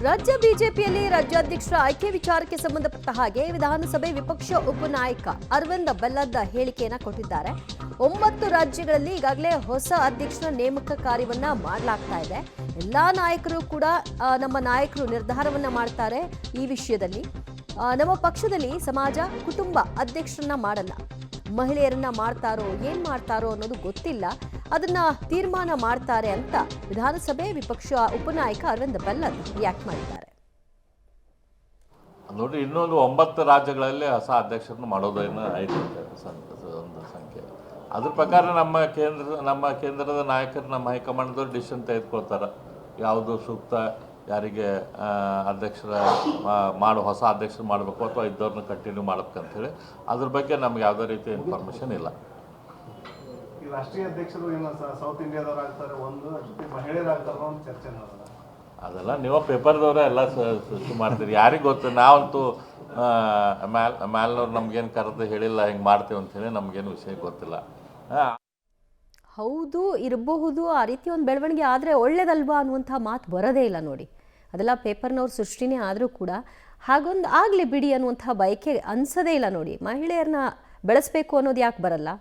ರಾಜ್ಯ ಬಿಜೆಪಿಯಲ್ಲಿ ರಾಜ್ಯಾಧ್ಯಕ್ಷರ ಆಯ್ಕೆ ವಿಚಾರಕ್ಕೆ ಸಂಬಂಧಪಟ್ಟ ಹಾಗೆ ವಿಧಾನಸಭೆ ವಿಪಕ್ಷ ಉಪನಾಯಕ ಅರವಿಂದ ಬೆಲ್ಲದ ಹೇಳಿಕೆಯನ್ನ ಕೊಟ್ಟಿದ್ದಾರೆ. 9 ರಾಜ್ಯಗಳಲ್ಲಿ ಈಗಾಗಲೇ ಹೊಸ ಅಧ್ಯಕ್ಷರ ನೇಮಕ ಕಾರ್ಯವನ್ನ ಮಾಡಲಾಗ್ತಾ ಇದೆ. ಎಲ್ಲಾ ನಾಯಕರು ಕೂಡ ನಮ್ಮ ನಾಯಕರು ನಿರ್ಧಾರವನ್ನ ಮಾಡ್ತಾರೆ. ಈ ವಿಷಯದಲ್ಲಿ ನಮ್ಮ ಪಕ್ಷದಲ್ಲಿ ಸಮಾಜ ಕುಟುಂಬ ಅಧ್ಯಕ್ಷರನ್ನ ಮಾಡಲ್ಲ, ಮಹಿಳೆಯರನ್ನ ಮಾಡ್ತಾರೋ ಏನ್ ಮಾಡ್ತಾರೋ ಅನ್ನೋದು ಗೊತ್ತಿಲ್ಲ, ಅದನ್ನ ತೀರ್ಮಾನ ಮಾಡ್ತಾರೆ ಅಂತ ವಿಧಾನಸಭೆ ವಿಪಕ್ಷ ಉಪನಾಯಕ ಅರವಿಂದ ಬೆಲ್ಲದ್ ರಿಯಾಕ್ಟ್ ಮಾಡಿದ್ದಾರೆ. ನೋಡಿ, ಇನ್ನೊಂದು 9 ರಾಜ್ಯಗಳಲ್ಲಿ ಹೊಸ ಅಧ್ಯಕ್ಷರನ್ನು ಮಾಡೋದೇನು ಐತೆ ಒಂದು ಸಂಖ್ಯೆ. ಅದ್ರ ಪ್ರಕಾರ ನಮ್ಮ ಕೇಂದ್ರದ ನಾಯಕರು, ನಮ್ಮ ಹೈಕಮಾಂಡ್ದವ್ರು ಡಿಸಿಷನ್ ತೆಗೆದುಕೊಳ್ತಾರೆ ಯಾವುದು ಸೂಕ್ತ, ಯಾರಿಗೆ ಅಧ್ಯಕ್ಷರ ಹೊಸ ಅಧ್ಯಕ್ಷರು ಮಾಡಬೇಕು ಅಥವಾ ಇದ್ದವ್ರನ್ನ ಕಂಟಿನ್ಯೂ ಮಾಡ್ಬೇಕಂತೇಳಿ ಅದ್ರ ಬಗ್ಗೆ ನಮ್ಗೆ ಯಾವುದೇ ರೀತಿ ಇನ್ಫಾರ್ಮೇಷನ್ ಇಲ್ಲ. ಈ ರಾಷ್ಟ್ರೀಯ ಅಧ್ಯಕ್ಷರು ಏನು ಸೌತ್ ಇಂಡಿಯಾದವ್ರು ಆಗ್ತಾರೆ, ಒಂದು ಮಹಿಳೆಯರಾಗ್ತಾರೋ ಒಂದು ಚರ್ಚೆ ಅದೆಲ್ಲ ನೀವು ಪೇಪರ್ದವರೇ ಎಲ್ಲ ಮಾಡ್ತೀರಿ. ಯಾರಿಗೆ ಗೊತ್ತು? ನಾವಂತೂ ಮ್ಯಾಲ್ನವ್ರು ನಮ್ಗೇನು ಕರೆದು ಹೇಳಿಲ್ಲ ಹಿಂಗೆ ಮಾಡ್ತೀವಿ ಅಂತೇಳಿ ನಮಗೇನು ವಿಷಯ ಗೊತ್ತಿಲ್ಲ. ಹೌದು, ಇರಬಹುದು, ಆ ರೀತಿ ಒಂದು ಬೆಳವಣಿಗೆ ಆದರೆ ಒಳ್ಳೇದಲ್ವಾ ಅನ್ನುವಂಥ ಮಾತು ಬರೋದೇ ಇಲ್ಲ ನೋಡಿ. ಅದೆಲ್ಲ ಪೇಪರ್ನವ್ರ ಸೃಷ್ಟಿನೇ ಆದರೂ ಕೂಡ ಹಾಗೊಂದು ಆಗಲಿ ಬಿಡಿ ಅನ್ನುವಂಥ ಬಯಕೆ ಅನ್ಸೋದೇ ಇಲ್ಲ ನೋಡಿ. ಮಹಿಳೆಯರನ್ನ ಬೆಳೆಸಬೇಕು ಅನ್ನೋದು ಯಾಕೆ ಬರಲ್ಲ?